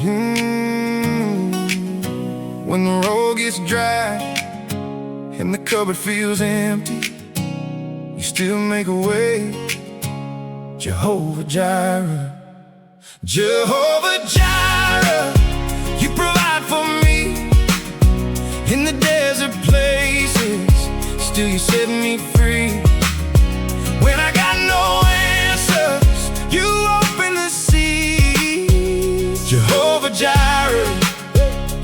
When the road gets dry and the cupboard feels empty, you still make a way. Jehovah Jireh, Jehovah Jireh, you provide for me in the desert places. Still you set me free. When I got no answers, you open the sea. Jehovah Jireh,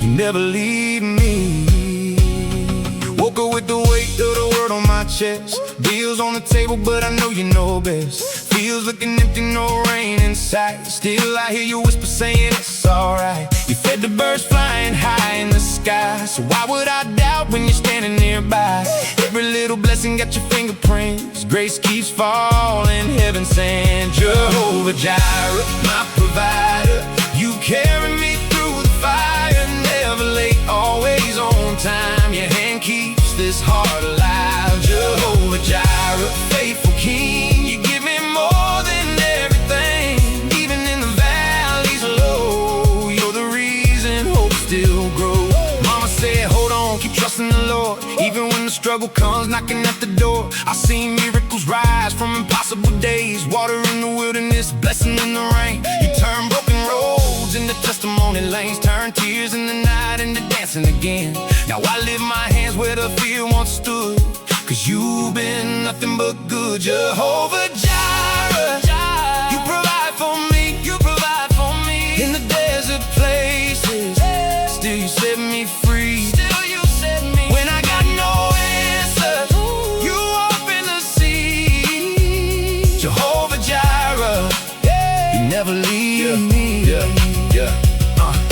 you never leave me. Woke up with the weight of the world on my chest. Bills on the table, but I know you know best. Feels looking empty, no rain in sight. Still I hear you whisper saying it's alright. You fed the birds flying high in the sky, so why would I doubt when you're standing nearby? Every little blessing got your fingerprints. Grace keeps falling, heaven saying Jehovah Jireh, my provider. You carry me through the fire, never late, always on time. Your hand keeps this heart alive. Jehovah Jireh, faithful King, you give me more than everything. Even in the valleys low, you're the reason hope still grows. Mama said, hold on, keep trusting the Lord. Even when the struggle comes knocking at the door, I've seen miracles rise from impossible days. Water in the wilderness, blessing in the rain. You turn broken roads into testimony lanes, turn tears in the night into dancing again. Now I lift my hands where the fear once stood, 'cause you've been nothing but good. Jehovah Jireh, you provide for me, you provide for me in the desert places. Still you set me free. Still you set me. When I got no answer, you open the sea. Jehovah Jireh, you never leave me.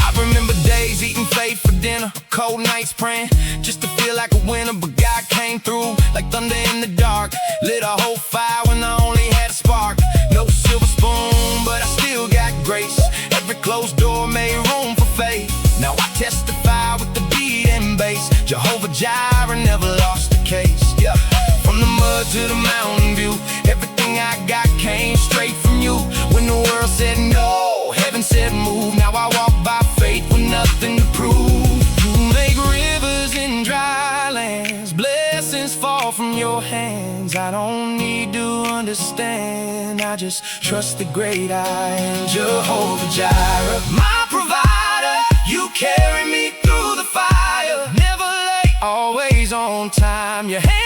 I remember days eating faith for dinner, cold nights praying just to feel like a winner. But God came through like thunder in the dark, lit a whole fire when I only had a spark. No silver spoon, but I still got grace. Every closed door made room for faith. Now I testify with the beat and bass. Jehovah Jireh never lost the case. Yeah. From the mud to the mountain view, everything I got came straight from you. When the world said no, heaven said move. Now I walk by faith with nothing to prove. You make rivers in dry lands, blessings fall from your hands. I don't need to understand, I just trust the great I am. Jehovah Jireh, my provider, you carry me through the fire, never late, always on time. Your hand